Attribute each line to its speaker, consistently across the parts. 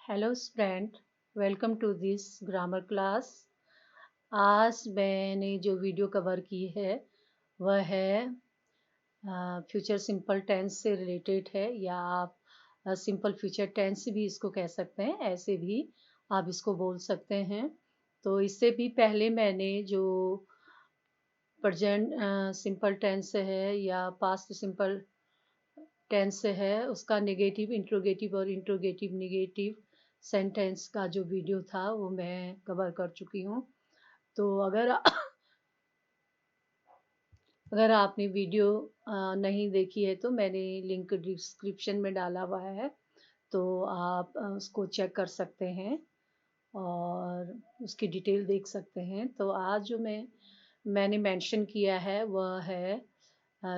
Speaker 1: Hello friend, welcome to this grammar class. आज मैंने जो वीडियो कवर की है वह है फ्यूचर सिंपल टेंस से रिलेटेड है, या आप सिंपल फ्यूचर टेंस भी इसको कह सकते हैं, ऐसे भी आप इसको बोल सकते हैं। तो इससे भी पहले मैंने जो प्रेजेंट सिंपल टेंस है या पास्ट सिंपल टेंस है उसका नेगेटिव इंट्रोगेटिव और इंट्रोगेटिव नेगेटिव सेंटेंस का जो वीडियो था वो मैं कवर कर चुकी हूँ। तो अगर आपने वीडियो नहीं देखी है तो मैंने लिंक डिस्क्रिप्शन में डाला हुआ है, तो आप उसको चेक कर सकते हैं और उसकी डिटेल देख सकते हैं। तो आज जो मैंने मेंशन किया है वह है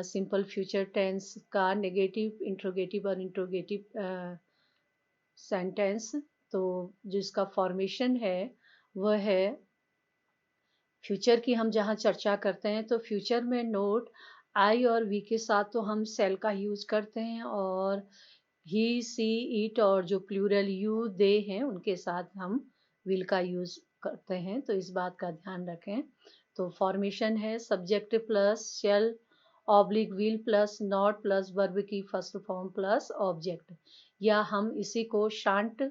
Speaker 1: सिंपल फ्यूचर टेंस का नेगेटिव इंट्रोगेटिव और इंट्रोगेटिव सेंटेंस। तो जिसका फॉर्मेशन है वह है फ्यूचर की। हम जहाँ चर्चा करते हैं तो फ्यूचर में नोट आई और वी के साथ तो हम सेल का यूज करते हैं, और ही सी इट और जो प्लूरल यू दे हैं उनके साथ हम विल का यूज करते हैं। तो इस बात का ध्यान रखें। तो फॉर्मेशन है subject plus shall oblique will plus not plus verb की फर्स्ट फॉर्म प्लस ऑब्जेक्ट, या हम इसी को शांट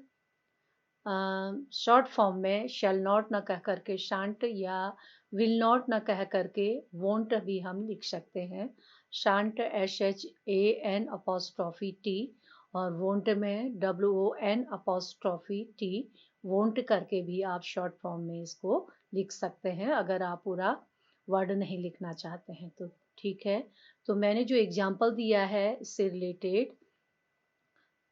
Speaker 1: शॉर्ट फॉर्म में शैल नॉट न कह करके शांट, या विल नॉट न कह करके वोंट भी हम लिख सकते हैं। शांट SHAN अपोस्ट्रॉफी टी, और वोंट में WON अपोस्ट्रॉफी टी, वोंट करके भी आप शॉर्ट फॉर्म में इसको लिख सकते हैं अगर आप पूरा वर्ड नहीं लिखना चाहते हैं तो। ठीक है, तो मैंने जो एग्जाम्पल दिया है इससे रिलेटेड,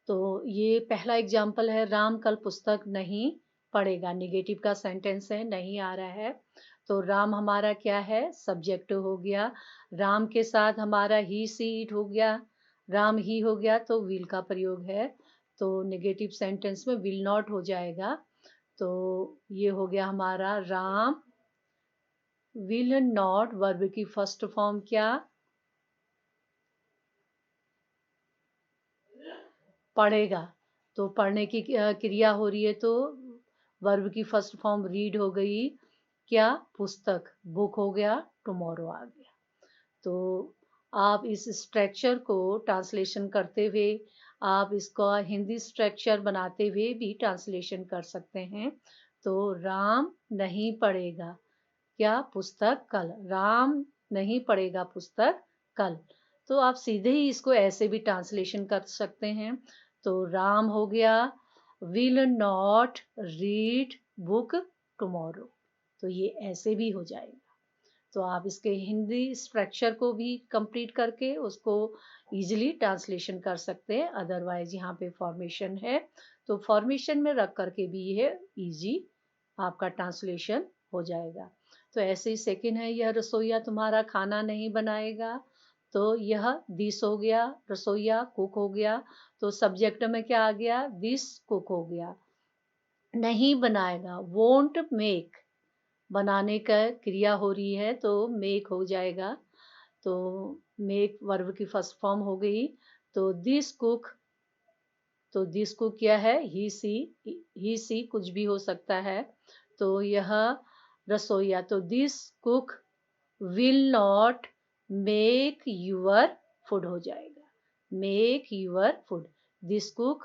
Speaker 1: तो ये पहला एग्जाम्पल है राम कल पुस्तक नहीं पढ़ेगा। निगेटिव का सेंटेंस है, नहीं आ रहा है। तो राम हमारा क्या है, सब्जेक्ट हो गया। राम के साथ हमारा ही सी इट हो गया, राम ही हो गया, तो विल का प्रयोग है। तो नेगेटिव सेंटेंस में विल नॉट हो जाएगा। तो ये हो गया हमारा राम विल नॉट, वर्ब की फर्स्ट फॉर्म क्या, पढ़ेगा। तो पढ़ने की क्रिया हो रही है, तो वर्ब की फर्स्ट फॉर्म रीड हो गई, क्या, पुस्तक, बुक हो गया, टुमारो आ गया। तो आप इस स्ट्रक्चर को ट्रांसलेशन करते हुए, आप इसका हिंदी स्ट्रक्चर बनाते हुए भी ट्रांसलेशन कर सकते हैं। तो राम नहीं पढ़ेगा क्या, पुस्तक कल, राम नहीं पढ़ेगा पुस्तक कल। तो आप सीधे ही इसको ऐसे भी ट्रांसलेशन कर सकते हैं। तो राम हो गया will not read book tomorrow, तो ये ऐसे भी हो जाएगा। तो आप इसके हिंदी स्ट्रक्चर को भी कंप्लीट करके उसको इजीली ट्रांसलेशन कर सकते हैं। अदरवाइज यहाँ पे फॉर्मेशन है, तो फॉर्मेशन में रख करके भी ये इजी आपका ट्रांसलेशन हो जाएगा। तो ऐसे ही सेकंड है, यह रसोईया तुम्हारा खाना नहीं बनाएगा। तो यह दिस हो गया, रसोईया कुक हो गया। तो सब्जेक्ट में क्या आ गया, दिस कुक हो गया। नहीं बनाएगा, वोंट मेक, बनाने का क्रिया हो रही है तो मेक हो जाएगा। तो मेक वर्ब की फर्स्ट फॉर्म हो गई। तो दिस कुक, तो दिस कुक क्या है, ही सी कुछ भी हो सकता है। तो यह रसोईया, तो this cook will not make your food हो जाएगा, make your food, this cook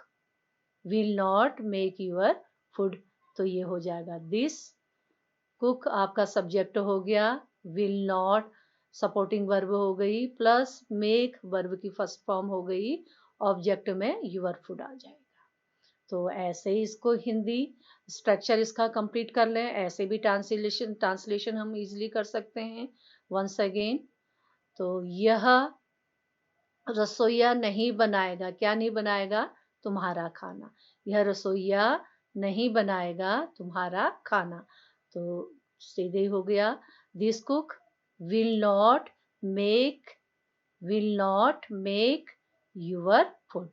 Speaker 1: will not make your food. तो ये हो जाएगा दिस कुक आपका सब्जेक्ट हो गया, विल नॉट सपोर्टिंग वर्ब हो गई, प्लस मेक वर्ब की फर्स्ट फॉर्म हो गई, ऑब्जेक्ट में यूर फूड आ जाएगा। तो ऐसे ही इसको हिंदी स्ट्रक्चर इसका कंप्लीट कर लें, ऐसे भी ट्रांसलेशन हम इजीली कर सकते हैं। वंस अगेन, तो यह रसोईया नहीं बनाएगा, क्या नहीं बनाएगा, तुम्हारा खाना। यह रसोईया नहीं बनाएगा तुम्हारा खाना। तो सीधे हो गया, this cook will not make, will not make your food.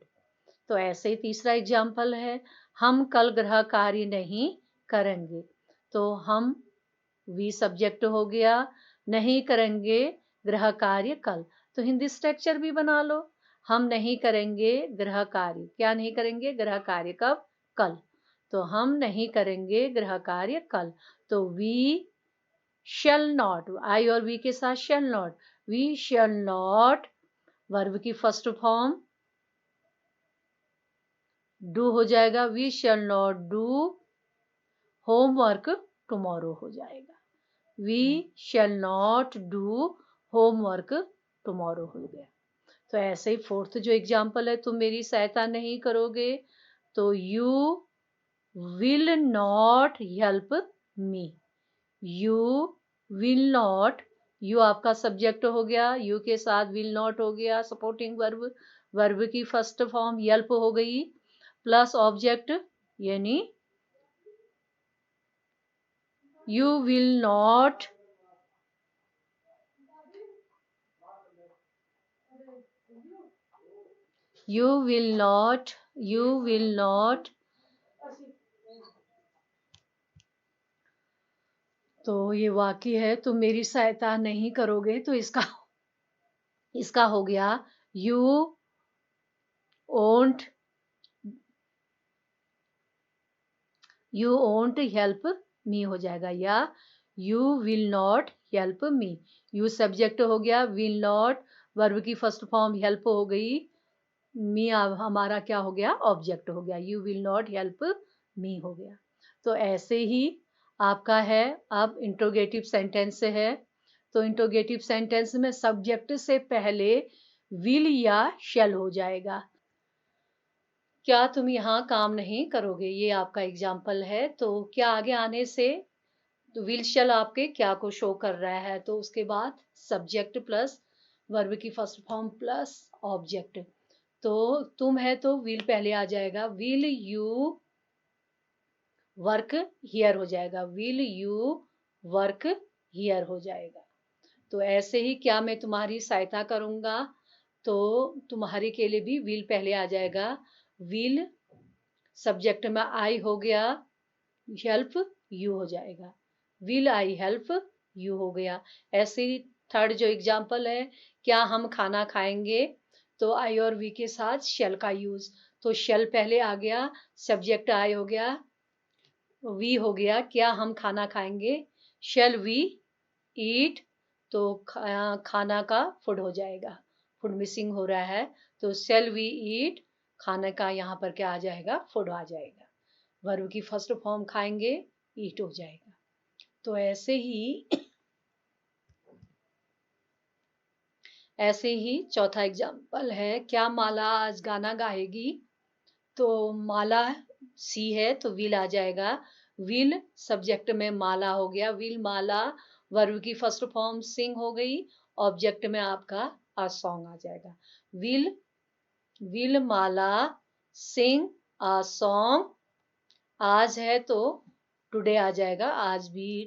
Speaker 1: तो ऐसे ही तीसरा एग्जाम्पल है, हम कल गृह कार्य नहीं करेंगे। तो हम वी सब्जेक्ट हो गया, नहीं करेंगे गृह कार्य कल। तो हिंदी स्ट्रक्चर भी बना लो, हम नहीं करेंगे गृह कार्य, क्या नहीं करेंगे, गृह कार्य, कब, कल। तो हम नहीं करेंगे गृह कार्य कल। तो वी शैल नॉट, आई और वी के साथ shall not, we shall not verb की फर्स्ट फॉर्म डू हो जाएगा, we shall not do homework tomorrow हो जाएगा, we shall not do homework tomorrow हो गया। तो ऐसे ही फोर्थ जो एग्जाम्पल है, तुम मेरी सहायता नहीं करोगे, तो you will not help me, you will not, you आपका सब्जेक्ट हो गया, यू के साथ विल नॉट हो गया सपोर्टिंग वर्ब, वर्ब की फर्स्ट फॉर्म हेल्प हो गई प्लस ऑब्जेक्ट, यानी you will not, you will not, you will not, तो ये वाक्य है तुम मेरी सहायता नहीं करोगे, तो इसका हो गया यू ओंट, यू ओंट हेल्प मी हो जाएगा, या you will not help me, you subject हो गया, विल नॉट वर्ब की फर्स्ट फॉर्म हेल्प हो गई, मी हमारा क्या हो गया, ऑब्जेक्ट हो गया, you will not help me हो गया। तो ऐसे ही आपका है, अब इंट्रोगेटिव सेंटेंस है, तो इंट्रोगेटिव सेंटेंस में सब्जेक्ट से पहले विल या शैल हो जाएगा। क्या तुम यहाँ काम नहीं करोगे, ये आपका एग्जाम्पल है। तो क्या आगे आने से तो विल शैल आपके क्या को शो कर रहा है, तो उसके बाद सब्जेक्ट प्लस वर्ब की फर्स्ट फॉर्म प्लस ऑब्जेक्ट, तो तुम है तो विल पहले आ जाएगा, विल यू वर्क हियर हो जाएगा, विल यू वर्क हियर हो जाएगा। तो ऐसे ही क्या मैं तुम्हारी सहायता करूंगा, तो तुम्हारे के लिए भी विल पहले आ जाएगा, विल सब्जेक्ट में आई हो गया, हेल्प यू हो जाएगा, विल आई हेल्प यू हो गया। ऐसे ही थर्ड जो एग्जाम्पल है, क्या हम खाना खाएंगे, तो आई और वी के साथ शेल का यूज, तो शेल पहले आ गया, सब्जेक्ट आई हो गया, वी हो गया, क्या हम खाना खाएंगे, शेल वी ईट, तो खाना का फूड हो जाएगा, फूड मिसिंग हो रहा है, तो शेल वी ईट, खाने का यहाँ पर क्या आ जाएगा, फूड आ जाएगा, वर्ब की फर्स्ट फॉर्म खाएंगे ईट हो जाएगा। तो ऐसे ही चौथा एग्जाम्पल है, क्या माला आज गाना गाएगी, तो माला सी है तो विल आ जाएगा, विल सब्जेक्ट में माला हो गया, विल माला वर्ब की फर्स्ट फॉर्म सिंग हो गई, ऑब्जेक्ट में आपका आ सॉन्ग आ जाएगा, will Mala Singh uh song, आज है तो टुडे आ जाएगा, आज भी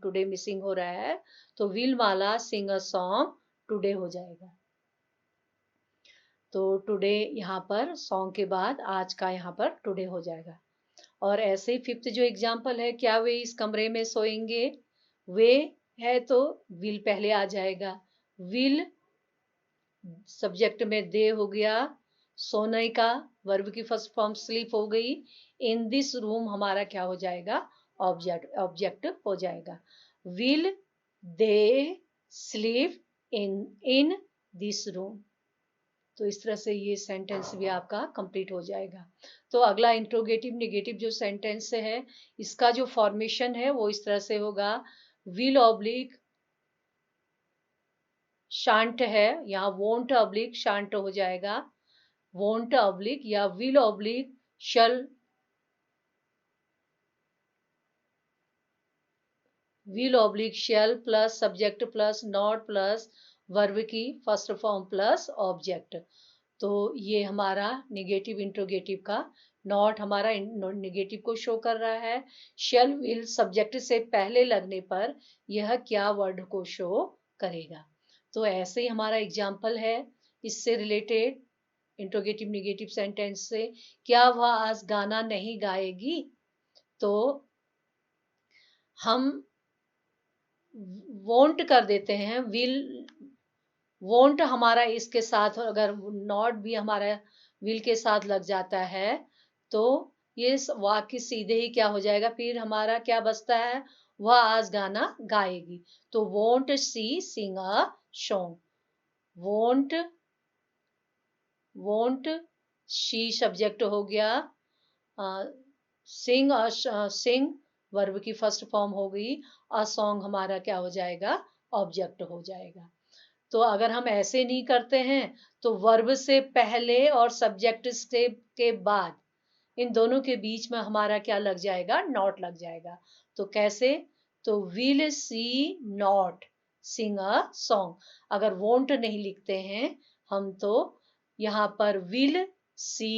Speaker 1: टुडे मिसिंग हो रहा है, तो will Mala sing a song today हो जाएगा। तो टुडे यहाँ पर सॉन्ग के बाद आज का यहाँ पर टुडे हो जाएगा। और ऐसे ही फिफ्थ जो एग्जाम्पल है, क्या वे इस कमरे में सोएंगे, वे है तो विल पहले आ जाएगा, विल सब्जेक्ट में दे हो गया, सोने का वर्ब की फर्स्ट फॉर्म स्लीप हो गई, इन दिस रूम हमारा क्या हो जाएगा, ऑब्जेक्ट हो जाएगा, will they sleep in this room. तो इस तरह से ये सेंटेंस भी आपका कंप्लीट हो जाएगा। तो अगला इंट्रोगेटिव नेगेटिव जो सेंटेंस है, इसका जो फॉर्मेशन है वो इस तरह से होगा, विल ऑब्लिक शांत है, यहाँ वोंट ऑब्लिक शांत हो जाएगा, वोंट ऑब्लिक या will oblique shall, will oblique shell plus subject plus not plus verb की फर्स्ट फॉर्म प्लस ऑब्जेक्ट। तो ये हमारा नेगेटिव इंट्रोगेटिव का, नॉट हमारा नेगेटिव को शो कर रहा है, शैल विल सब्जेक्ट से पहले लगने पर यह क्या वर्ड को शो करेगा। तो ऐसे ही हमारा एग्जाम्पल है इससे रिलेटेड इंट्रोगेटिव नेगेटिव सेंटेंस से, क्या वह आज गाना नहीं गाएगी, तो हम वोंट कर देते हैं, विल वोंट हमारा इसके साथ अगर नॉट भी हमारा विल के साथ लग जाता है, तो ये वाक्य सीधे ही क्या हो जाएगा, फिर हमारा क्या बचता है, वह आज गाना गाएगी। तो won't she sing a song, won't won't she subject हो गया, सिंग सिंग वर्ब की फर्स्ट फॉर्म हो गई, अ सॉन्ग हमारा क्या हो जाएगा, ऑब्जेक्ट हो जाएगा। तो अगर हम ऐसे नहीं करते हैं तो वर्ब से पहले और सब्जेक्ट से के बाद इन दोनों के बीच में हमारा क्या लग जाएगा, नॉट लग जाएगा। तो कैसे, तो will she not sing a song, अगर वोंट नहीं लिखते हैं हम तो यहाँ पर विल सी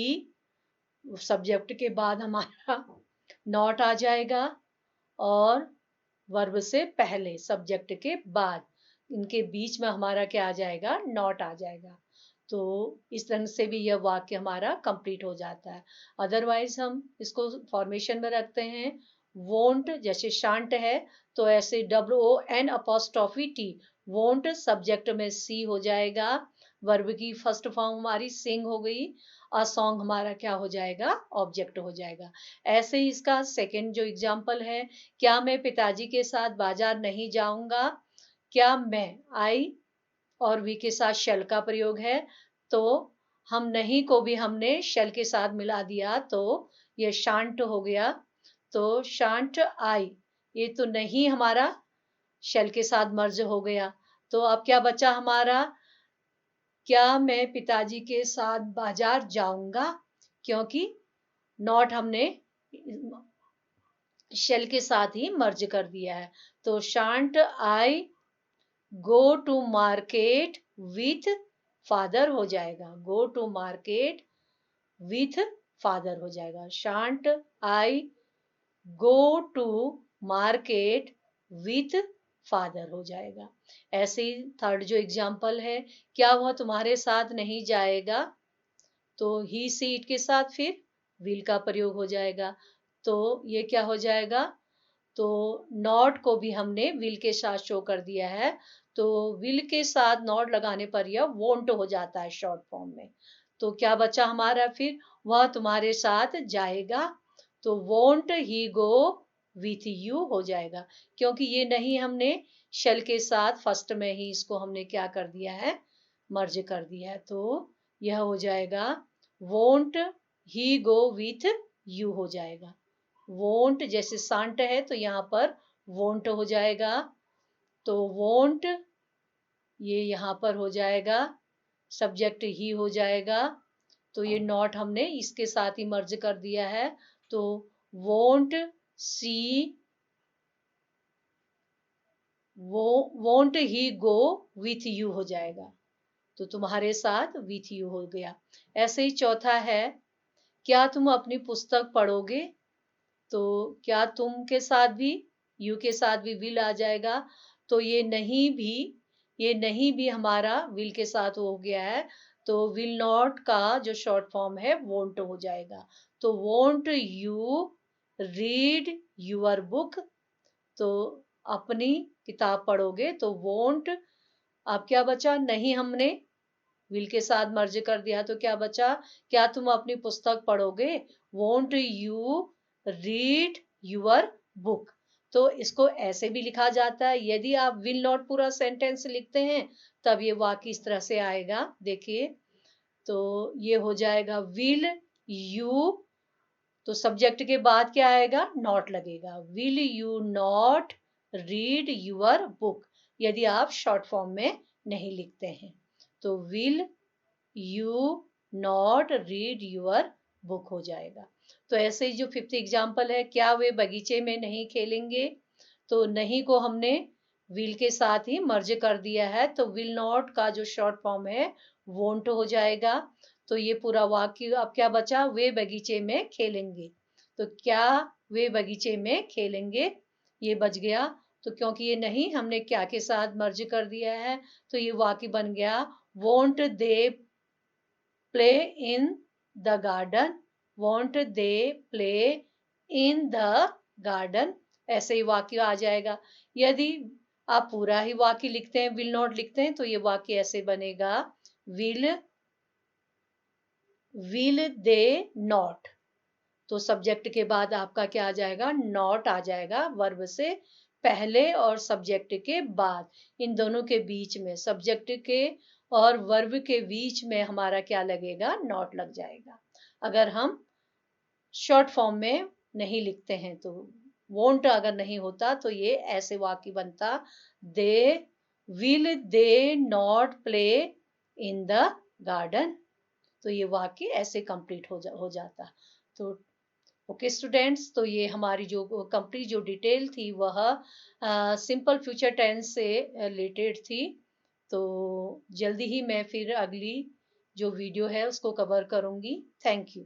Speaker 1: सब्जेक्ट के बाद हमारा नॉट आ जाएगा, और वर्ब से पहले सब्जेक्ट के बाद इनके बीच में हमारा क्या आ जाएगा, नॉट आ जाएगा। तो इस तरह से भी यह वाक्य हमारा कंप्लीट हो जाता है। अदरवाइज हम इसको फॉर्मेशन में रखते हैं, वोंट जैसे शांत है तो ऐसे WON''T, वोंट सब्जेक्ट में सी हो जाएगा, वर्ब की फर्स्ट फॉर्म हमारी सिंग हो गई, अ सॉन्ग हमारा क्या हो जाएगा, ऑब्जेक्ट हो जाएगा। ऐसे ही इसका सेकंड जो एग्जांपल है, क्या मैं पिताजी के साथ बाजार नहीं जाऊंगा, क्या मैं, आई और वी के साथ शेल का प्रयोग है, तो हम नहीं को भी हमने शेल के साथ मिला दिया तो ये शांत हो गया। तो शांत आई, ये तो नहीं हमारा शेल के साथ मर्ज हो गया। तो अब क्या बचा हमारा, क्या मैं पिताजी के साथ बाजार जाऊंगा, क्योंकि नॉट हमने शेल के साथ ही मर्ज कर दिया है। तो शांत I go to market with father हो जाएगा, go to market with father हो जाएगा, शांत I go to market with father हो जाएगा। ऐसे ही थर्ड जो एग्जाम्पल है, क्या वह तुम्हारे साथ नहीं जाएगा, तो ही सी इट के साथ फिर विल का प्रयोग हो जाएगा। तो ये क्या हो जाएगा, तो नॉट को भी हमने विल के साथ शो कर दिया है, तो विल के साथ नॉट लगाने पर यह वोंट हो जाता है शॉर्ट फॉर्म में। तो क्या बचा हमारा फिर, वह तुम्हारे साथ जाएगा, तो won't he go with you हो जाएगा, क्योंकि ये नहीं हमने शेल के साथ फर्स्ट में ही इसको हमने क्या कर दिया है, मर्ज कर दिया है। तो यह हो जाएगा won't he go with you हो जाएगा। वोंट जैसे सांट है तो यहाँ पर वोंट हो जाएगा, तो वोंट ये यहाँ पर हो जाएगा, सब्जेक्ट ही हो जाएगा, तो ये नॉट हमने इसके साथ ही मर्ज कर दिया है, तो won't C won't he go with you हो जाएगा, तो तुम्हारे साथ विथ यू हो गया। ऐसे ही चौथा है, क्या तुम अपनी पुस्तक पढ़ोगे, तो क्या तुम के साथ भी, यू के साथ भी विल आ जाएगा, तो ये नहीं भी हमारा विल के साथ हो गया है, तो विल नॉट का जो शॉर्ट फॉर्म है वोंट हो जाएगा। तो won't you read your book, तो अपनी किताब पढ़ोगे, तो वोंट, अब क्या बचा, नहीं हमने विल के साथ मर्ज कर दिया, तो क्या बचा, क्या तुम अपनी पुस्तक पढ़ोगे, won't you read your book. तो इसको ऐसे भी लिखा जाता है, यदि आप विल नॉट पूरा सेंटेंस लिखते हैं तब ये वाक्य इस तरह से आएगा, देखिए, तो ये हो जाएगा विल यू, तो सब्जेक्ट के बाद क्या आएगा, नॉट लगेगा, will you not read your book, यदि आप शॉर्ट फॉर्म में नहीं लिखते हैं, तो will you not read your book हो जाएगा। तो ऐसे ही जो फिफ्थ एग्जाम्पल है, क्या वे बगीचे में नहीं खेलेंगे, तो नहीं को हमने विल के साथ ही मर्ज कर दिया है, तो विल नॉट का जो शॉर्ट फॉर्म है वोंट हो जाएगा। तो ये पूरा वाक्य अब क्या बचा, वे बगीचे में खेलेंगे, तो क्या वे बगीचे में खेलेंगे, ये बच गया। तो क्योंकि ये नहीं हमने क्या के साथ मर्ज कर दिया है, तो ये वाक्य बन गया, won't they play in the garden, want they play in the garden, ऐसे ही वाक्य आ जाएगा। यदि आप पूरा ही वाक्य लिखते हैं, विल नॉट लिखते हैं, तो ये वाक्य ऐसे बनेगा, विल दे नॉट, तो सब्जेक्ट के बाद आपका क्या आ जाएगा, नॉट आ जाएगा, वर्ब से पहले और सब्जेक्ट के बाद, इन दोनों के बीच में, सब्जेक्ट के और वर्ब के बीच में हमारा क्या लगेगा, नॉट लग जाएगा। अगर हम शॉर्ट फॉर्म में नहीं लिखते हैं तो, वोंट अगर नहीं होता तो ये ऐसे वाक्य बनता, they will they not play in the garden. तो ये वाक्य ऐसे कंप्लीट हो जाता। तो ओके स्टूडेंट्स, तो ये हमारी जो कंप्लीट जो डिटेल थी वह सिंपल फ्यूचर टेंस से रिलेटेड थी। तो जल्दी ही मैं फिर अगली जो वीडियो है उसको कवर करूंगी। Thank you.